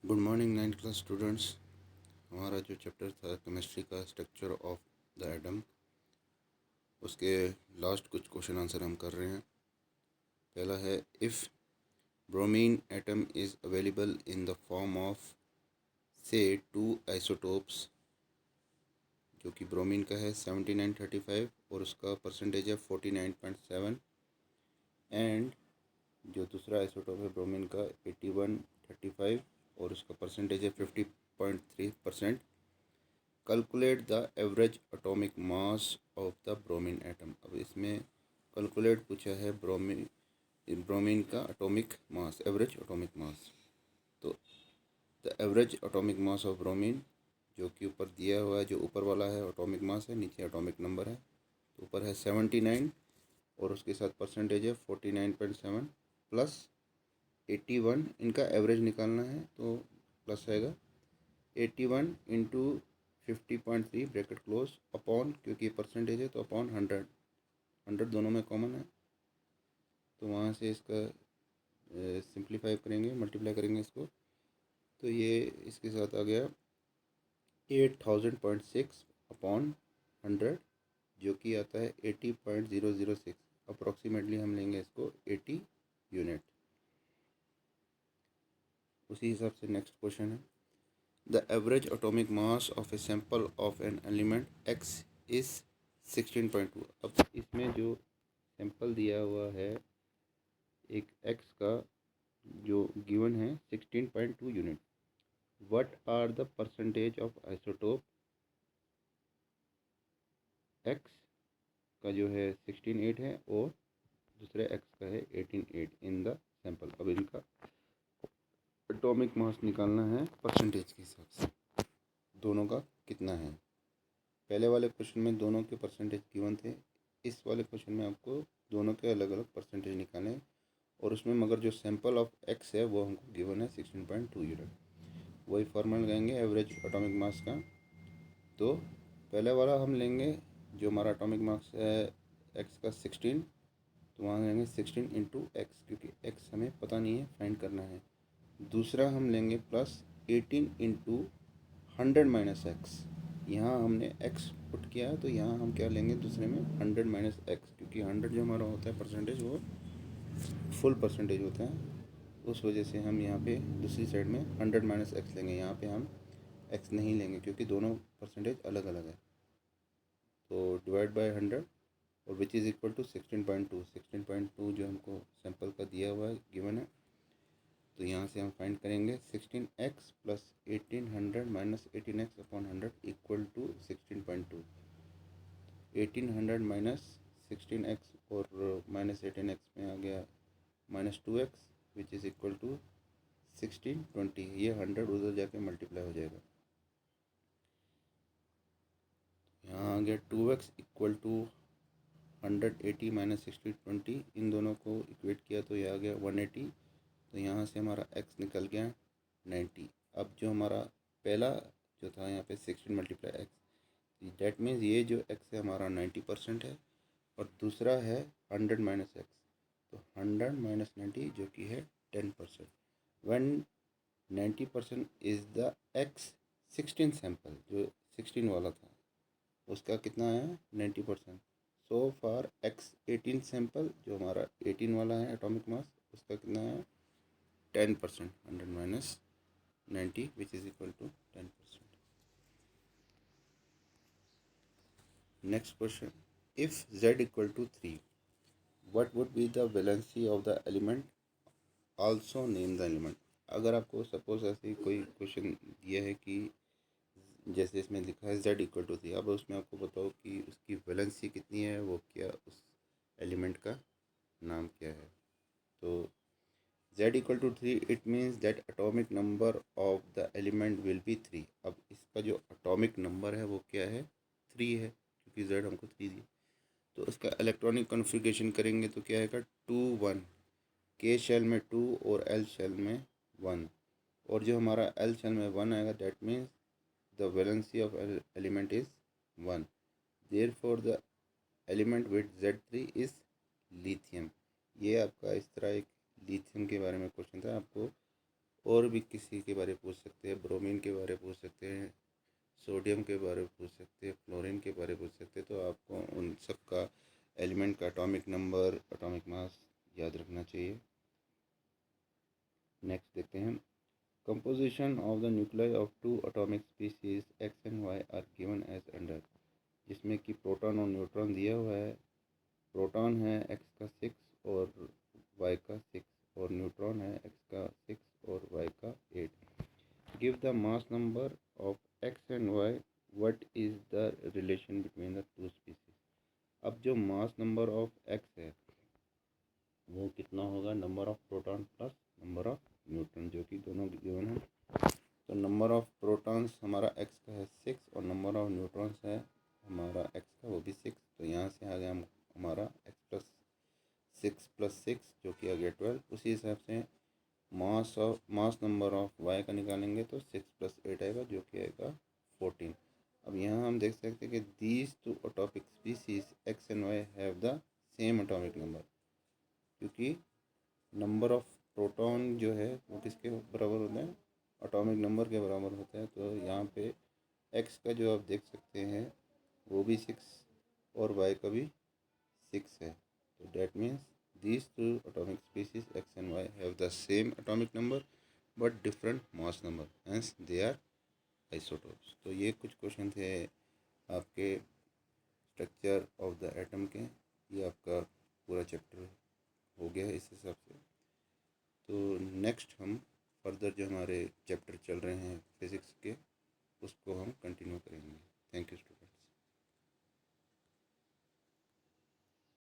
Good morning 9th class students. हमारा जो chapter था केमिस्ट्री का स्ट्रक्चर ऑफ द एटम, उसके लास्ट कुछ क्वेश्चन आंसर हम कर रहे हैं। पहला है, if bromine atom is available in the form of से 2 आइसोटोप्स, जो कि ब्रोमीन का है 7935 और उसका परसेंटेज है 49.7, एंड जो दूसरा आइसोटोप है ब्रोमीन का 8135 और उसका परसेंटेज है 50.3%। Calculate the average atomic mass of the bromine atom. अब इसमें कैलकुलेट पूछा है ब्रोमीन का atomic mass, average atomic mass. तो the average atomic mass of bromine, जो कि ऊपर दिया हुआ है, जो ऊपर वाला है एटॉमिक मास है, नीचे एटॉमिक नंबर है। तो ऊपर है 79 और उसके साथ परसेंटेज है 49.7 प्लस 81। इनका एवरेज निकालना है तो प्लस आएगा 81 इंटू 50.3 ब्रैकेट क्लोज अपॉन, क्योंकि परसेंटेज है तो अपॉन 100 दोनों में कॉमन है, तो वहाँ से इसका सिंप्लीफाई करेंगे, मल्टीप्लाई करेंगे इसको, तो ये इसके साथ आ गया 8000.6 अपॉन 100, जो कि आता है 80.006। अप्रॉक्सीमेटली हम लेंगे इसको 80 यूनिट। उसी हिसाब से नेक्स्ट क्वेश्चन है, the average atomic mass of a sample of an element x is 16.2। अब इसमें जो सैंपल दिया हुआ है एक एक्स का, जो गिवन है 16.2 unit, what are the percentage of isotope X का जो है 16.8 है और दूसरे एक्स का है 18.8 इन द सैंपल। अब इनका एटॉमिक मास निकालना है परसेंटेज के हिसाब से, दोनों का कितना है। पहले वाले क्वेश्चन में दोनों के परसेंटेज गिवन थे, इस वाले क्वेश्चन में आपको दोनों के अलग अलग परसेंटेज निकालने, और उसमें मगर जो सैंपल ऑफ एक्स है वो हमको गिवन है 16.2 यूनिट। वही फॉर्मूला लगाएंगे एवरेज एटॉमिक मास का। तो पहले वाला हम लेंगे, जो हमारा एटॉमिक मास है एक्स का 16, तो वहाँ लेंगे 16 इंटू एक्स, क्योंकि एक्स हमें पता नहीं है, फाइंड करना है। दूसरा हम लेंगे प्लस 18 इंटू 100 माइनस एक्स। यहाँ हमने x पुट किया है तो यहाँ हम क्या लेंगे दूसरे में 100 माइनस एक्स, क्योंकि 100 जो हमारा होता है परसेंटेज वो फुल परसेंटेज होता है, उस वजह से हम यहाँ पे दूसरी साइड में 100 माइनस एक्स लेंगे। यहाँ पे हम x नहीं लेंगे क्योंकि दोनों परसेंटेज अलग अलग है। तो डिवाइड बाय 100 और विच इज़ इक्वल टू 16.2। 16.2 जो हमको सैंपल का दिया हुआ है, गिवन है, तो यहाँ से हम फाइंड करेंगे 16x plus 1800 minus 18x upon 100 equal to 16.2। 1800 minus 16x और माइनस 18x में आ गया -2x which is equal to 1620। ये 100 उधर जाके मल्टीप्लाई हो जाएगा, यहाँ आ गया 2x इक्वल टू 180 माइनस 1620। इन दोनों को इक्वेट किया तो ये आ गया 180, तो यहाँ से हमारा x निकल गया 90। अब जो हमारा पहला जो था यहाँ पे 16 मल्टीप्लाई एक्स, डेट मीन्स ये जो x है हमारा 90% है, और दूसरा है 100 माइनस एक्स, तो 100 माइनस 90 जो कि है 10%। One 90% is the x 16 sample, जो 16 वाला था उसका कितना है 90%। सो फॉर x 18 सैंपल, जो हमारा 18 वाला है एटॉमिक मास, उसका कितना है 10%। 100 minus 90 which is equal to 10%. Next question, if z equal to 3, what would be the valency of the element, also name the element। अगर आपको सपोज ऐसे कोई क्वेश्चन दिया है कि जैसे इसमें लिखा है z इक्वल टू 3, अब उसमें आपको बताओ कि उसकी वैलेंसी कितनी है, वो क्या, उस एलिमेंट का नाम क्या है। तो z equal to 3, it means that atomic number of the element will be 3। अब इसका जो एटॉमिक नंबर है वो क्या है 3 है, क्योंकि z हमको 3 दी। तो उसका इलेक्ट्रॉनिक कॉन्फ़िगरेशन करेंगे तो क्या आएगा 2 1, के शेल में 2 और एल शेल में 1, और जो हमारा एल शेल में 1 आएगा that means the valency of element is 1, therefore the element with Z3 is lithium। ये आपका इस तरह एक लिथियम के बारे में क्वेश्चन था, आपको और भी किसी के बारे में पूछ सकते हैं, ब्रोमीन के बारे में पूछ सकते हैं, सोडियम के बारे में पूछ सकते हैं, फ्लोरीन के बारे में पूछ सकते हैं। तो आपको उन सब का एलिमेंट का एटॉमिक नंबर, एटॉमिक मास याद रखना चाहिए। नेक्स्ट देखते हैं, composition of the nuclei of two atomic species X and Y are given as under, जिसमें कि प्रोटॉन और न्यूट्रॉन दिया हुआ है। प्रोटॉन है एक्स का 6 और वाई का 6, और न्यूट्रॉन है एक्स का 6 और वाई का 8। Give the mass number of X and Y, what is the relation between the two species. अब जो मास नंबर ऑफ एक्स है वो कितना होगा, number of proton plus number of neutron, जो कि दोनों गिवन है। तो नंबर ऑफ प्रोटॉन्स हमारा एक्स का है 6 और नंबर ऑफ न्यूट्रॉन्स है हमारा एक्स का, वो भी 6। तो यहाँ से आ गया हमारा एक्स प्लस 6 जो कि आ गया 12। उसी हिसाब से मास नंबर ऑफ वाई का निकालेंगे तो 6 + 8 आएगा, जो कि आएगा 14। अब यहाँ हम देख सकते हैं कि these two atomic species X and why have the same atomic number, क्योंकि नंबर ऑफ प्रोटॉन जो है वो किसके बराबर होता है, एटॉमिक नंबर के बराबर होता है। तो यहाँ पे एक्स का जो आप देख सकते हैं वो भी 6 और वाई का भी 6 है। तो that means these two atomic species X and Y have the same atomic number but different mass number, hence they are isotopes। तो ये कुछ क्वेश्चन थे आपके स्ट्रक्चर ऑफ द एटम के। ये आपका पूरा चैप्टर हो गया है इस हिसाब से। तो नेक्स्ट हम फर्दर जो हमारे चैप्टर चल रहे हैं फिज़िक्स के, उसको हम कंटिन्यू करेंगे। Thank you student.